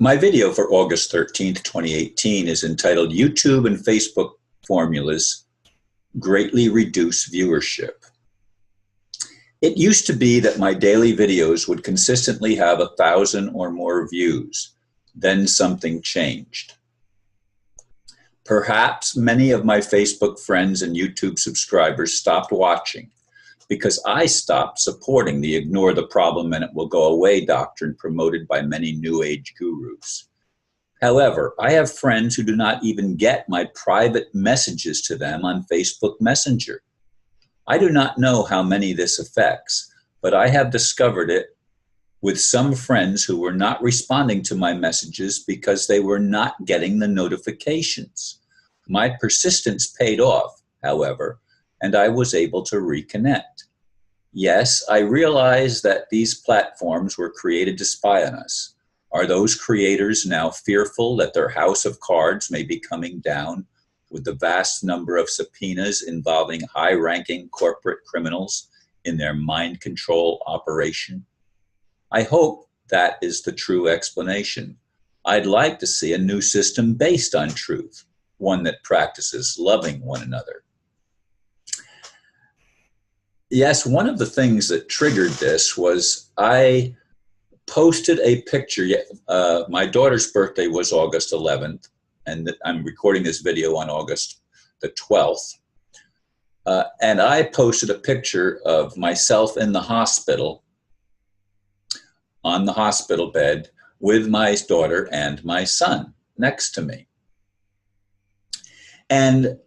My video for August 13th, 2018 is entitled YouTube and Facebook Formulas Greatly Reduce Viewership. It used to be that my daily videos would consistently have 1,000 or more views. Then something changed. Perhaps many of my Facebook friends and YouTube subscribers stopped watching because I stopped supporting the ignore the problem and it will go away doctrine promoted by many New Age gurus. However, I have friends who do not even get my private messages to them on Facebook Messenger. I do not know how many this affects, but I have discovered it with some friends who were not responding to my messages because they were not getting the notifications. My persistence paid off, however, and I was able to reconnect. Yes, I realize that these platforms were created to spy on us. Are those creators now fearful that their house of cards may be coming down with the vast number of subpoenas involving high-ranking corporate criminals in their mind control operation? I hope that is the true explanation. I'd like to see a new system based on truth, one that practices loving one another. Yes, one of the things that triggered this was I posted a picture. My daughter's birthday was August 11th, and I'm recording this video on August the 12th. And I posted a picture of myself in the hospital, on the hospital bed, with my daughter and my son next to me. And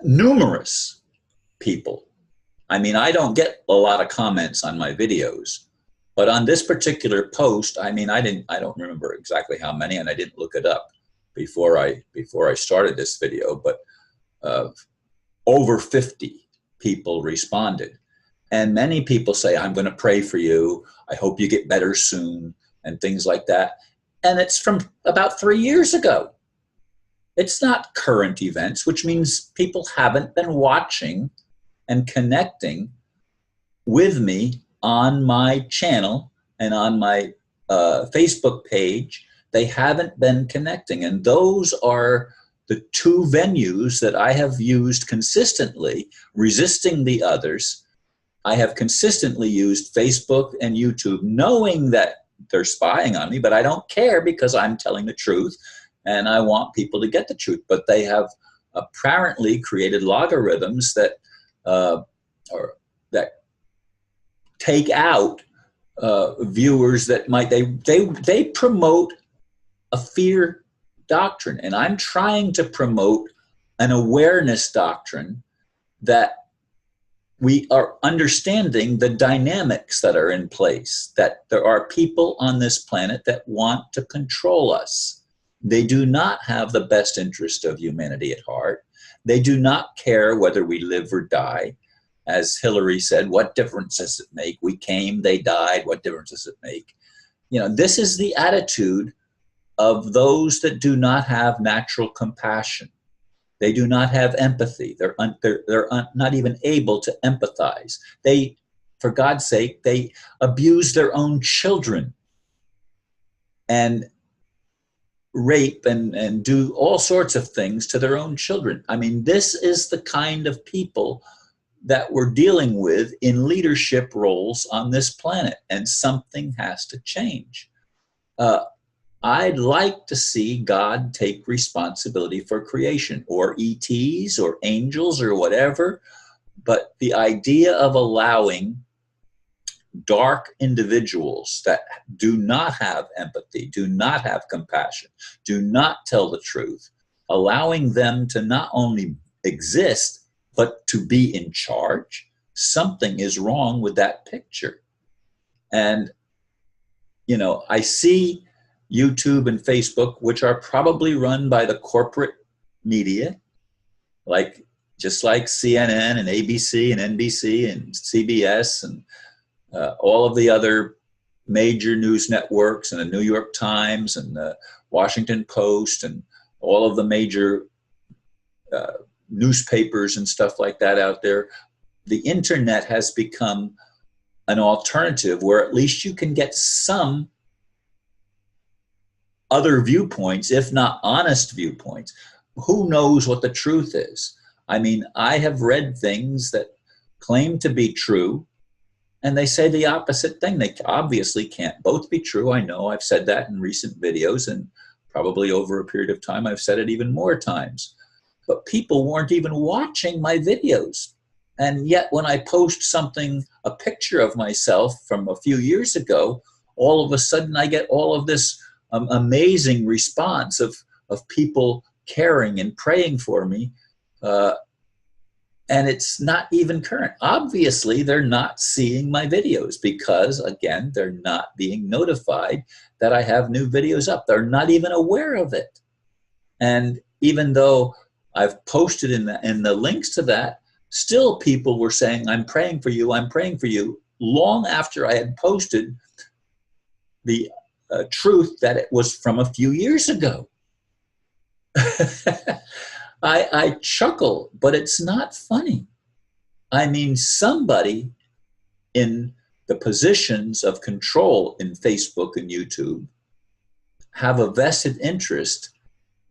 numerous people, I mean, I don't get a lot of comments on my videos, but on this particular post, I mean, I don't remember exactly how many, and I didn't look it up before I started this video, but over 50 people responded. And many people say, I'm going to pray for you. I hope you get better soon, and things like that. And it's from about 3 years ago. It's not current events, which means people haven't been watching and connecting with me on my channel and on my Facebook page. They haven't been connecting. And those are the two venues that I have used consistently, resisting the others. I have consistently used Facebook and YouTube, knowing that they're spying on me, but I don't care because I'm telling the truth and I want people to get the truth. But they have apparently created logarithms that that take out viewers that might, they promote a fear doctrine, and I'm trying to promote an awareness doctrine that we are understanding the dynamics that are in place, that there are people on this planet that want to control us. They do not have the best interest of humanity at heart. They do not care whether we live or die. As Hillary said, what difference does it make? We came, they died, what difference does it make? You know, this is the attitude of those that do not have natural compassion. They do not have empathy. They're not even able to empathize. They, for God's sake, they abuse their own children and rape and do all sorts of things to their own children. I mean, this is the kind of people that we're dealing with in leadership roles on this planet, and something has to change. I'd like to see God take responsibility for creation, or ETs or angels or whatever, but the idea of allowing dark individuals that do not have empathy, do not have compassion, do not tell the truth, allowing them to not only exist, but to be in charge, something is wrong with that picture. And, you know, I see YouTube and Facebook, which are probably run by the corporate media, just like CNN and ABC and NBC and CBS and all of the other major news networks, and the New York Times and the Washington Post and all of the major newspapers and stuff like that out there. The internet has become an alternative where at least you can get some other viewpoints, if not honest viewpoints. Who knows what the truth is? I mean, I have read things that claim to be true, and they say the opposite thing. They obviously can't both be true. I know I've said that in recent videos, and probably over a period of time, I've said it even more times. But people weren't even watching my videos. And yet when I post something, a picture of myself from a few years ago, all of a sudden I get all of this amazing response of people caring and praying for me. And it's not even current. Obviously, they're not seeing my videos because, again, they're not being notified that I have new videos up. They're not even aware of it. And even though I've posted in the links to that, still people were saying, I'm praying for you, long after I had posted the truth that it was from a few years ago. I chuckle, but it's not funny. I mean, somebody in the positions of control in Facebook and YouTube have a vested interest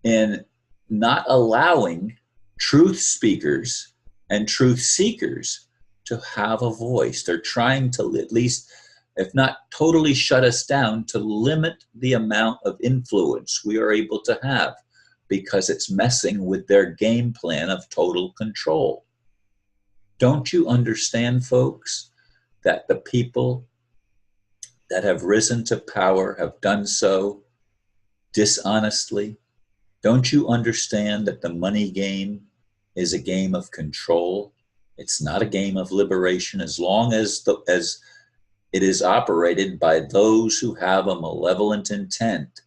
in not allowing truth speakers and truth seekers to have a voice. They're trying to at least, if not totally shut us down, to limit the amount of influence we are able to have, because it's messing with their game plan of total control. Don't you understand, folks, that the people that have risen to power have done so dishonestly? Don't you understand that the money game is a game of control? It's not a game of liberation, as long as it is operated by those who have a malevolent intent.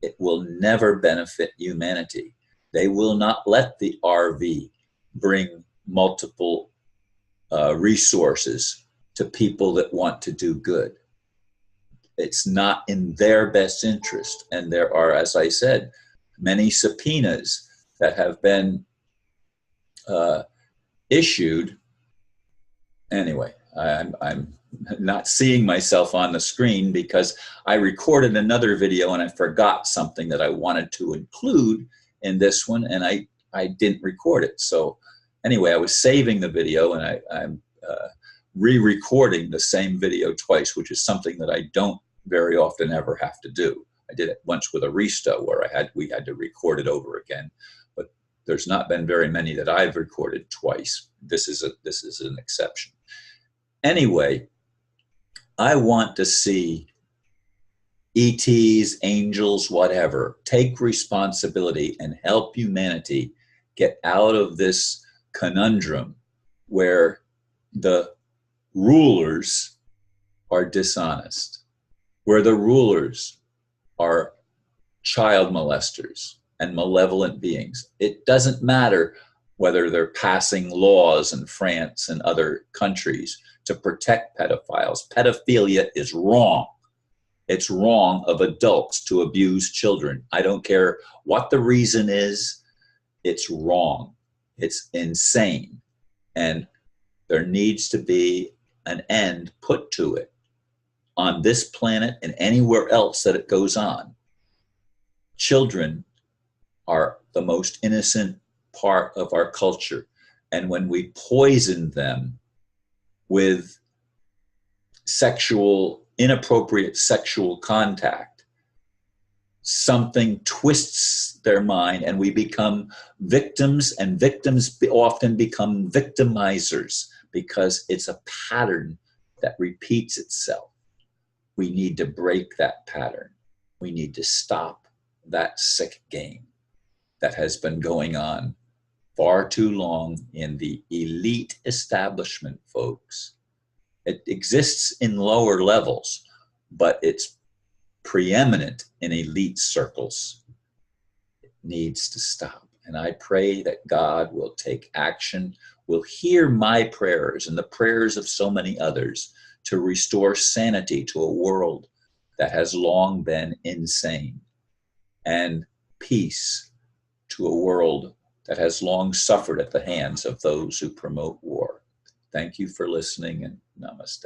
It will never benefit humanity. They will not let the RV bring multiple resources to people that want to do good. It's not in their best interest. And there are, as I said, many subpoenas that have been issued. Anyway, I'm not seeing myself on the screen because I recorded another video and I forgot something that I wanted to include in this one, and I didn't record it. So anyway, I was saving the video, and I'm re-recording the same video twice, which is something that I don't very often ever have to do. I did it once with Arista where we had to record it over again, but there's not been very many that I've recorded twice. This is an exception. Anyway, I want to see ETs, angels, whatever, take responsibility and help humanity get out of this conundrum where the rulers are dishonest, where the rulers are child molesters and malevolent beings. It doesn't matter whether they're passing laws in France and other countries to protect pedophiles. Pedophilia is wrong. It's wrong of adults to abuse children. I don't care what the reason is. It's wrong. It's insane. And there needs to be an end put to it on this planet and anywhere else that it goes on. Children are the most innocent part of our culture. And when we poison them with inappropriate sexual contact, something twists their mind and we become victims, and victims often become victimizers because it's a pattern that repeats itself. We need to break that pattern. We need to stop that sick game that has been going on far too long in the elite establishment, folks. It exists in lower levels, but it's preeminent in elite circles. It needs to stop. And I pray that God will take action, will hear my prayers and the prayers of so many others to restore sanity to a world that has long been insane, and peace to a world that has long suffered at the hands of those who promote war. Thank you for listening, and namaste.